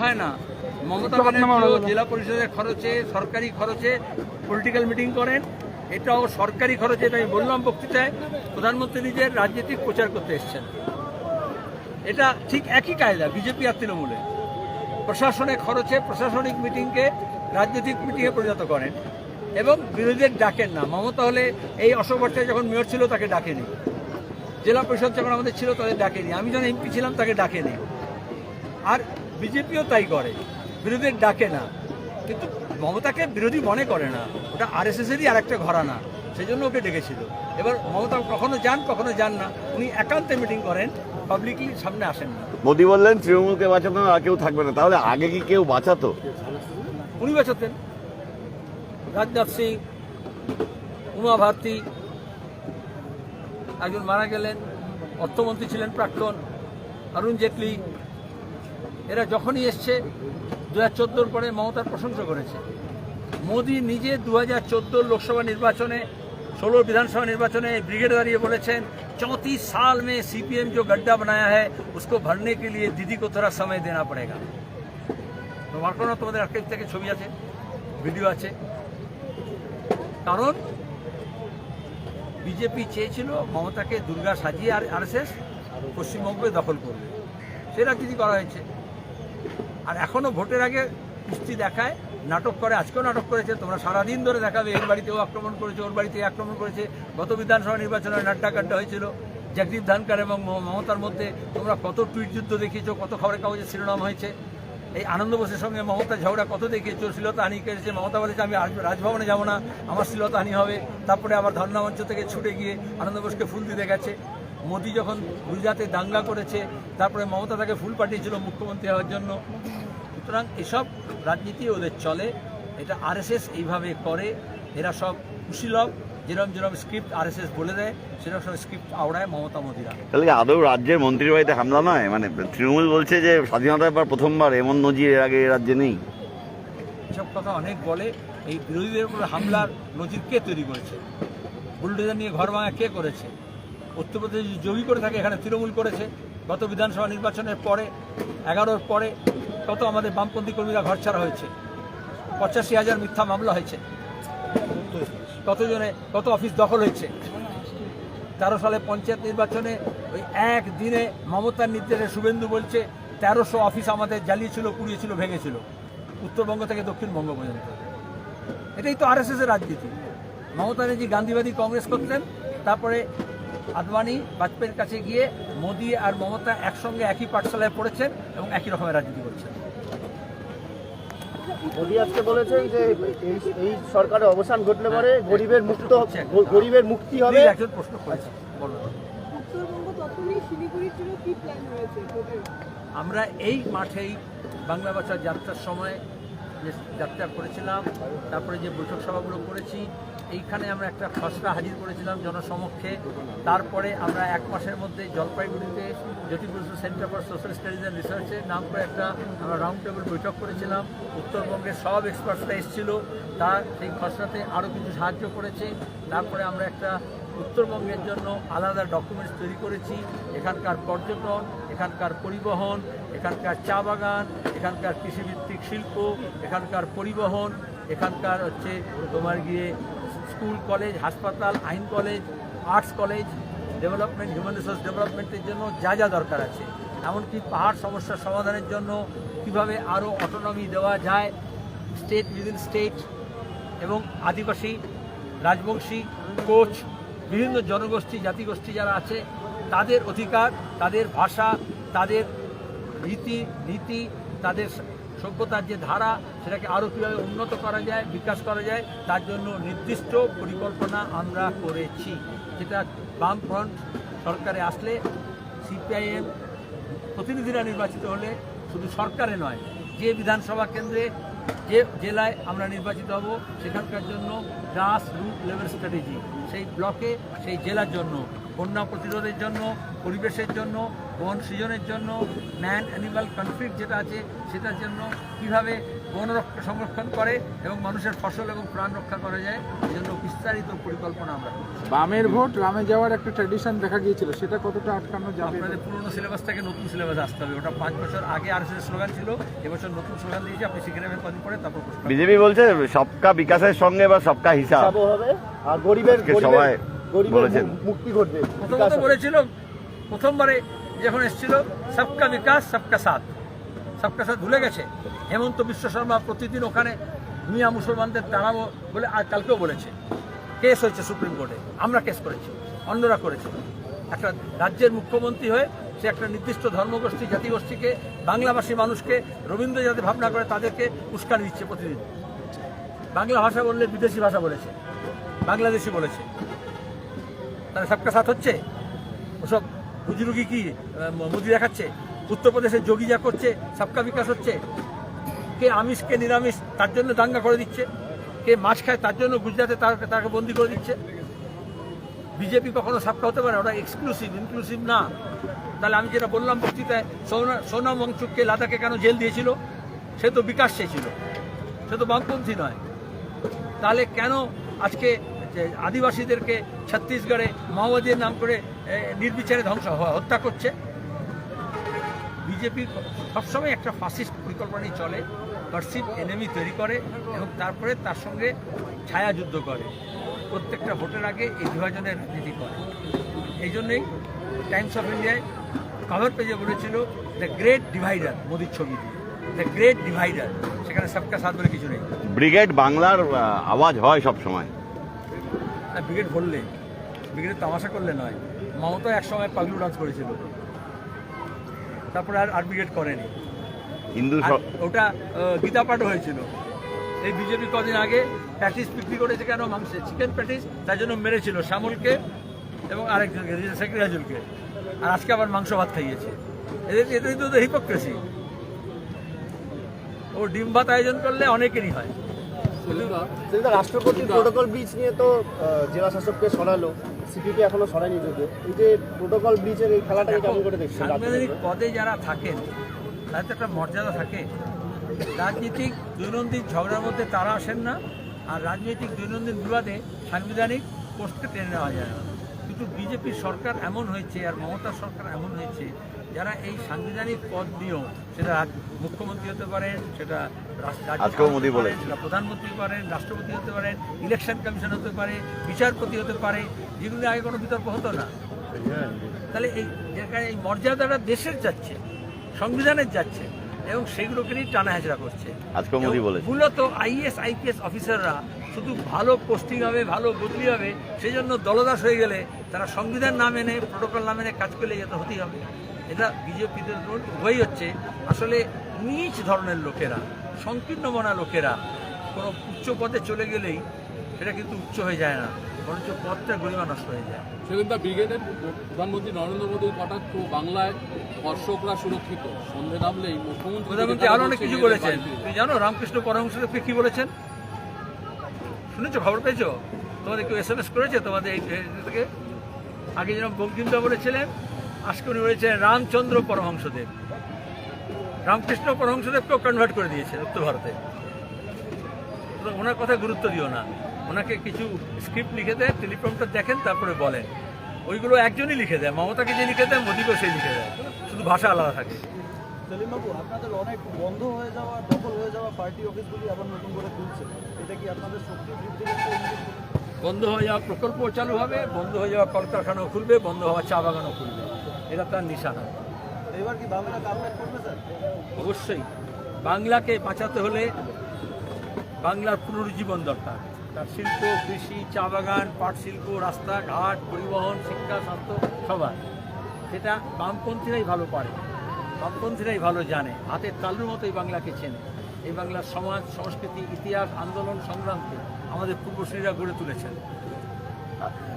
হয় না। মমতা ব্যানার্জি জেলা পরিষদের খরচে, সরকারি খরচে পলিটিক্যাল মিটিং করেন। এটাও সরকারি খরচে। আমি বললাম বক্তৃতায়, প্রধানমন্ত্রী নিজের রাজনৈতিক প্রচার করতে এসছেন। এটা ঠিক একই কায়দা বিজেপি আর তৃণমূলে। প্রশাসনের খরচে প্রশাসনিক মিটিংকে রাজনৈতিক মিটিংয়ে পরিণত করেন এবং বিরোধীদের ডাকেন না। মমতা হলে এই অশোক ভট্টাচার্য যখন মেয়র ছিল তাকে ডাকেনি, জেলা পরিষদ যখন আমাদের ছিল তাদের ডাকেনি, আমি যখন এমপি ছিলাম তাকে ডাকেনি। আর বিজেপিও তাই করে, বিরোধীদের ডাকে না। কিন্তু মমতাকে বিরোধী মনে করে না, ওটা আরএসএসেরই আর একটা ঘরানা, সেই জন্য ওকে ডেকেছিল। এবার মমতা কখনো যান কখনো যান না, উনি একান্তে মিটিং করেন, পাবলিকলি সামনে আসেন না। মোদি বললেন তৃণমূলকে বাঁচানো আর কেউ থাকবে না, তাহলে আগে কি কেউ বাঁচাতো? উনি বাঁচাতেন। রাজনাথ সিং, উমা ভারতী, একজন মারা গেলেন, অর্থমন্ত্রী ছিলেন প্রাক্তন, অরুণ জেটলি, এরা যখনই এসছে 2014 পরে মমতার প্রশংসা করেছে। মোদি নিজে 2014 লোকসভা নির্বাচনে, 16 বিধানসভা নির্বাচনে ব্রিগেডে দাঁড়িয়ে বলেছেন 34 साल में सीपीएम जो गड्ढा बनाया है उसको भरने के लिए दीदी को थोड़ा समय देना पड़ेगा। তোমার কোনো তোমাদের আর্কাইভ থেকে ছবি আছে, ভিডিও আছে। কারণ বিজেপি চেয়েছিল মমতাকে দুর্গা সাজিয়ে আর আরএসএস পশ্চিমবঙ্গে দখল করবে, সেটা কিছু করা হয়েছে। আর এখনো ভোটের আগে কুস্তি দেখায়, নাটক করে। আজকেও নাটক করেছে, তোমরা সারাদিন ধরে দেখাবে এর বাড়িতেও আক্রমণ করেছে, ওর বাড়িতে আক্রমণ করেছে। গত বিধানসভা নির্বাচনে নাড্ডা কাড্ডা হয়েছিল জগদীপ ধনখড় এবং মমতার মধ্যে। তোমরা কত টুইট যুদ্ধ দেখিয়েছো, কত খবরের কাগজে শিরোনাম হয়েছে। এই আনন্দ বোসের সঙ্গে মমতা ঝগড়া কত দেখিয়েছো, শ্লীলতাহানি করেছে। মমতা বলেছে আমি রাজভবনে যাব না, আমার শ্লীলতাহানি হবে। তারপরে আবার ধর্ণা মঞ্চ থেকে ছুটে গিয়ে আনন্দ বোসকে ফুল দিতে গেছে। মোদি যখন গুজরাটে দাঙ্গা করেছে, তারপরে মমতা তাকে ফুল পাঠিয়েছিল মুখ্যমন্ত্রী হওয়ার জন্য। সুতরাং এসব রাজনীতি ওদের চলে, এটা আরএসএস এইভাবে করে। এরা সব কুশীলভ, যেরকম যেরকম স্ক্রিপ্ট আরএসএস বলে দেয় সেরকম সব স্ক্রিপ্ট আওড়ায় মমতা মোদিরা। তাহলে কি আদৌ রাজ্যের মন্ত্রীর বাড়িতে হামলা নয়? মানে তৃণমূল বলছে যে স্বাধীনতার পর প্রথমবার এমন নজির এর আগে রাজ্যে নেই। এসব কথা অনেক বলে। এই বিরোধীদের উপরে হামলার নজির কে তৈরি করেছে? বুলডোজার নিয়ে ঘর ভাঙা কে করেছে? উত্তরপ্রদেশ যোগী করে থাকে, এখানে তৃণমূল করেছে। গত বিধানসভা নির্বাচনের পরে 11-র পরে কত আমাদের বামপন্থী কর্মীরা ঘর ছাড়া হয়েছে, 85,000 মিথ্যা মামলা হয়েছে, কত অফিস দখল হয়েছে। 13 সালে পঞ্চায়েত নির্বাচনে ওই একদিনে মমতার নির্দেশে শুভেন্দু বলছে 1300 অফিস আমাদের জ্বালিয়েছিল, পুড়িয়েছিল, ভেঙেছিল, উত্তরবঙ্গ থেকে দক্ষিণবঙ্গ পর্যন্ত। এটাই তো আরএসএসের রাজনীতি। মমতা ব্যানার্জি গান্ধীবাদী কংগ্রেস করতেন, তারপরে আদবানি বাজপেয়ীর কাছে গিয়ে মোদি আর মমতা একসঙ্গে একই পাঠশালায় পড়েছেন এবং একই রকমের রাজনীতি করছেন। মোদি আজকে বলেছেন যে এই সরকারের অবসান ঘটলে পরে গরিবের মুক্তি হবে। একজন প্রশ্ন করেছে, আমরা এই মাঠেই বাংলা ভাষার যাত্রার সময় যে যাত্রা করেছিলাম, তারপরে যে বৈঠক সভাগুলো করেছি, এইখানে আমরা একটা খসড়া হাজির করেছিলাম জনসমক্ষে। তারপরে আমরা 1 মাসের মধ্যে জলপাইগুড়িতে Jyotiprasad centre for social studies and রিসার্চের নাম করে একটা আমরা রাউন্ড টেবিল বৈঠক করেছিলাম। উত্তরবঙ্গের সব এক্সপার্টসরা এসেছিল, তার সেই খসড়াতে আরও কিছু সাহায্য করেছে। তারপরে আমরা একটা উত্তরবঙ্গের জন্য আলাদা ডকুমেন্টস তৈরি করেছি। এখানকার পর্যটন, এখানকার পরিবহন, এখানকার চা বাগান, এখানকার কৃষিভিত্তিক শিল্প, এখানকার পরিবহন, এখানকার হচ্ছে তোমার গিয়ে স্কুল কলেজ, হাসপাতাল, আইন college, arts college development, human resource ডেভেলপমেন্টের জন্য যা যা দরকার আছে, এমনকি পাহাড় সমস্যার সমাধানের জন্য কীভাবে আরও অটোনমি দেওয়া যায় স্টেট উইদিন স্টেট, এবং আদিবাসী, রাজবংশী, কোচ, বিভিন্ন জনগোষ্ঠী, জাতিগোষ্ঠী যারা আছে তাদের অধিকার, তাদের ভাষা, তাদের রীতি নীতি, তাদের সভ্যতার যে ধারা, সেটাকে আরও কীভাবে উন্নত করা যায়, বিকাশ করা যায়, তার জন্য নির্দিষ্ট পরিকল্পনা আমরা করেছি। যেটা বামফ্রন্ট সরকারে আসলে সিপিআইএম প্রতিনিধিরা নির্বাচিত হলে শুধু সরকারে নয়, যে বিধানসভা কেন্দ্রে, যে জেলায় আমরা নির্বাচিত হব সেখানকার জন্য গ্রাস রুট লেভেল স্ট্র্যাটেজি, সেই ব্লকে, সেই জেলার জন্য বন্যা প্রতিরোধের জন্য, পরিবেশের জন্য, বন সৃজনের জন্য, ম্যান অ্যানিমাল কনফ্লিক্ট যেটা আছে সেটার জন্য কীভাবে বন সংরক্ষণ করে এবং মানুষের ফসল এবং প্রাণ রক্ষা করা যায়, এই জন্য বিস্তারিত পরিকল্পনা আমরা করছি। বামের ভোট রামে যাওয়ার একটা ট্র্যাডিশন দেখা গিয়েছিল, সেটা কতটা আটকানো যাবে? আপনাদের পুরনো সিলেবাস থেকে নতুন সিলেবাস আসতে হবে। ওটা 5 বছর আগে আরএসএস স্লোগান ছিল, এবছর নতুন স্লোগান দিয়েছি, আপনি শিখে নেবেন কদিন পরে, তারপর প্রশ্ন। বিজেপি বলছে সবকা বিকাশের সঙ্গে বা সবকা হিসাব হিসাবও হবে আর গরিবের সবাই বলেছেন। মুক্তি ঘটবে। প্রথমত বলেছিল, প্রথমবারে যখন এসেছিল সবকা বিকাশ সবকা সাথ, সবকা সাথ ভুলে গেছে। হেমন্ত বিশ্ব শর্মা প্রতিদিন ওখানে মিয়া মুসলমানদের দাঁড়াবো বলে আর কালকেও বলেছে। কেস হয়েছে সুপ্রিম কোর্টে, আমরা কেস করেছি, অন্যরা করেছে। একটা রাজ্যের মুখ্যমন্ত্রী হয়ে সে একটা নির্দিষ্ট ধর্মগোষ্ঠী জাতিগোষ্ঠীকে, বাংলাভাষী মানুষকে, রবীন্দ্র যাতে ভাবনা করে তাদেরকে উস্কানি দিচ্ছে প্রতিদিন। বাংলা ভাষা বললে বিদেশি ভাষা বলেছে, বাংলাদেশি বলেছে। তাহলে সবকা সাথ হচ্ছে? ওসব রুজি কি মোদি দেখাচ্ছে? উত্তরপ্রদেশের যোগী যা করছে সবকা বিকাশ হচ্ছে। কে আমিষ কে নিরামিষ তার জন্য দাঙ্গা করে দিচ্ছে, কে মাছ খায় তার জন্য গুজরাটে তাকে বন্দি করে দিচ্ছে। বিজেপি কখনো সবকা হতে পারে? ওটা এক্সক্লুসিভ, ইনক্লুসিভ না। তাহলে আমি যেটা বললাম বক্তৃতায়, সোনাম ওয়াংচুককে লাদাখে কেন জেল দিয়েছিল? সে তো বিকাশ চেয়েছিল, সে তো বামপন্থী নয়। তাহলে কেন আজকে আদিবাসীদেরকে ছত্তিশগড়ে মাওবাদীর নাম করে নির্বিচারে হত্যা করছে? বিজেপি সবসময় একটা ফাসিস্ট পরিকল্পনাই চলে, পারসিভ এনিমি তৈরি করে এবং তারপরে তার সঙ্গে ছায়া যুদ্ধ করে। প্রত্যেকটা ভোটের আগে এই বিভাজনের রাজনীতি করে। এই জন্যই টাইমস অফ ইন্ডিয়ায় কভার পেজে বলেছিল দ্য গ্রেট ডিভাইডার, মোদির ছবি দিয়ে, দ্য গ্রেট ডিভাইডার। সেখানে সবকা সাথ বলে কিছু নেই। ব্রিগেড বাংলার আওয়াজ হয় সব সময়। না, ব্রিগেড বললে, ব্রিগেড তামাশা করলে নয়। মমতা একসময় পাগলু ডান্স করেছিল, তারপরে আর ব্রিগেড করেনি। হিন্দু ওটা গীতা পাঠ হয়েছিল। এই বিজেপি কদিন আগে প্যাটিস বিক্রি করেছে কেন? মাংস, চিকেন প্যাটিস, তার জন্য মেরেছিল শ্যামলকে এবং আরেকজনকে, শেখ রাজুলকে। আর আজকে আবার মাংস ভাত খাইয়েছে। এদের তো হিপোক্রেসি। ও ডিম ভাত আয়োজন করলে অনেকেরই হয়। রাষ্ট্রপতি প্রোটোকল ব্রিজ নিয়ে তো জেলা শাসককে সরালো, সিপিপি এখনো সরায়নি যদিও। এই যে প্রোটোকল ব্রিজের এই খেলাটাকে কেমন করে দেখছেন? সাংবিধানিক পদে যারা থাকেন তাদের তো একটা মর্যাদা থাকে। রাজনীতিক দৈনন্দিন ঝগড়ার মধ্যে তারা আসেন না, আর রাজনৈতিক দৈনন্দিন বিবাদে সাংবিধানিক পোস্টকে টেনে নেওয়া যায় না। কিন্তু বিজেপির সরকার এমন হয়েছে আর মমতার সরকার এমন হয়েছে, যারা এই সাংবিধানিক পদ নিয়েও, সেটা মুখ্যমন্ত্রী হতে পারেন, সেটা প্রধানমন্ত্রী পারেন, রাষ্ট্রপতি হতে পারেন, ইলেকশন কমিশন হতে পারে, বিচারপতি হতে পারে, যেগুলো আগে কোনো বিতর্ক হতো না। তাহলে এই মর্যাদাটা দেশের যাচ্ছে, সংবিধানের যাচ্ছে এবং সেগুলোকে নিয়ে টানা হেঁচড়া করছে। মূলত আইএস আইপিএস অফিসাররা শুধু ভালো পোস্টিং হবে, ভালো বদলি হবে, সেই জন্য দলদাস হয়ে গেলে তারা সংবিধান না মেনে, প্রোটোকল না মেনে কাজ করলে যেতে হতেই হবে। এটা বিজেপিদের উভয়ই হচ্ছে। আসলে নিচ ধরনের লোকেরা, সংকীর্ণ মনা লোকেরা কোনো উচ্চ পদে চলে গেলেই সেটা কিন্তু উচ্চ হয়ে যায় না, বরঞ্চ পদটা গরিমা নষ্ট হয়ে যায়। সেদিন ব্রিগেডের প্রধানমন্ত্রী নরেন্দ্র মোদীর কটাক্ষ, বাংলায় দর্শকরা সুরক্ষিত, সন্ধে নামলেই প্রধানমন্ত্রী আরো অনেক কিছু বলেছেন। তুমি জানো রামকৃষ্ণ পরমহংসদেবকে কি বলেছেন? শুনেছো, খবর পেয়েছো? তোমাদের কেউ SMS করেছে তোমাদের এই থেকে? আগে যেরকম বঙ্কিমদা বলেছিলেন, আজকে উনি বলেছেন রামচন্দ্র পরমহংসদেব। রামকৃষ্ণ পরমহংসদেবকেও কনভার্ট করে দিয়েছে উত্তর ভারতে। ওনার কথা গুরুত্ব দিও না, ওনাকে কিছু স্ক্রিপ্ট লিখে দেয়, টেলিপ্রম্পটার দেখেন, তারপরে বলেন। ওইগুলো একজনই লিখে দেয়, মমতাকে যে লিখে দেয় মোদীকেও সেই লিখে দেয়, শুধু ভাষা আলাদা থাকে। সেলিমবাবু, আপনাদের অনেক বন্ধ হয়ে যাওয়া, দখল হয়ে যাওয়া পার্টি অফিসগুলি আবার নতুন করে খুলছে, এটা কি আপনাদের শক্তি বৃদ্ধির একটা ইঙ্গিত? বন্ধ হয়ে যাওয়া প্রকল্প চালু হবে, বন্ধ হয়ে যাওয়া কলকারখানাও খুলবে, বন্ধ হওয়া চা বাগানও খুলবে, এটা তার নিশানা। এবার কি বাংলা কামব্যাক করবে স্যার? অবশ্যই। বাংলাকে বাঁচাতে হলে বাংলার পুনরুজ্জীবন দরকার। তার শিল্প, কৃষি, চা বাগান, পাট শিল্প, রাস্তাঘাট, পরিবহন, শিক্ষা, স্বাস্থ্য, সবার। সেটা বামপন্থীরাই ভালো পারে, বামপন্থীরাই ভালো জানে, হাতের তালুর মতো এই বাংলাকে চেনে। এই বাংলার সমাজ, সংস্কৃতি, ইতিহাস, আন্দোলন, সংগ্রামকে আমাদের পূর্বসূরীরা গড়ে তুলেছেন।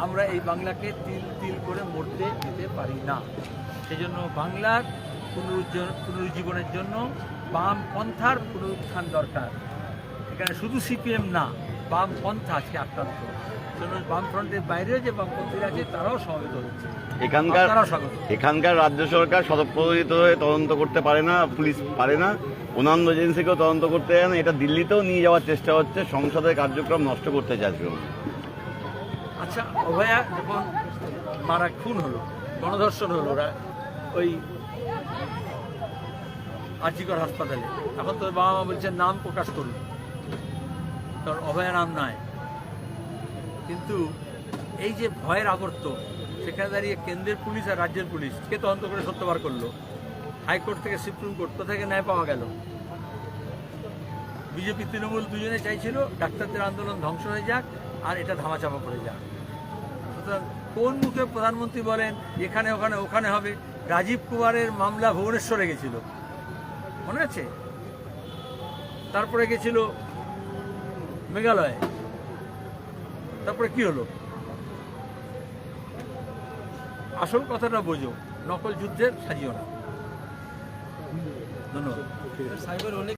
আমরা এই বাংলাকে তিল তিল করে মরতে দিতে পারি না। সেজন্য বাংলার পুনরুজ্জীবনের জন্য বামপন্থার পুনরুত্থান দরকার। এখানে শুধু সিপিএম না, বামপন্থা আজকে আক্রান্ত। বামফ্রন্টের বাইরেও যে বামপন্থীরা আছে তারাও সমবেত হচ্ছে, তারাও স্বাগত। এখানকার রাজ্য সরকার স্বতঃপ্রণোদিত হয়ে তদন্ত করতে পারে না, পুলিশ পারে না, অন্যান্য এজেন্সিকেও তদন্ত করতে যায় না, এটা দিল্লিতেও নিয়ে যাওয়ার চেষ্টা হচ্ছে, সংসদের কার্যক্রম নষ্ট করতে চাইছে। আচ্ছা, অভয়া যখন মারা খুন হলো, গণধর্ষণ হলো, ওরা ওই আরজিকর হাসপাতালে, এখন তো বাবা মা বলছেন নাম প্রকাশ করুন, কারণ অভয়া নাম নয়। কিন্তু এই যে ভয়ের আবর্ত, সেখানে দাঁড়িয়ে কেন্দ্রের পুলিশ আর রাজ্যের পুলিশ কে তদন্ত করে সত্য বার করলো? হাইকোর্ট থেকে সুপ্রিম কোর্ট, কোথা থেকে ন্যায় পাওয়া গেল? বিজেপি তৃণমূল দুজনে চাইছিল ডাক্তারদের আন্দোলন ধ্বংস হয়ে যাক আর এটা ধামাচাপা পড়ে যাক। সুতরাং কোন মুখে প্রধানমন্ত্রী বলেন এখানে ওখানে ওখানে হবে? রাজীব কুমারের মামলা ভুবনেশ্বরে গেছিল, মনে আছে? তারপরে গেছিল মেঘালয়ে, তারপরে কি হলো? আসল কথাটা বোঝো, নকল যুদ্ধের সাজিও না। ধন্যবাদ। সাইবার অনেক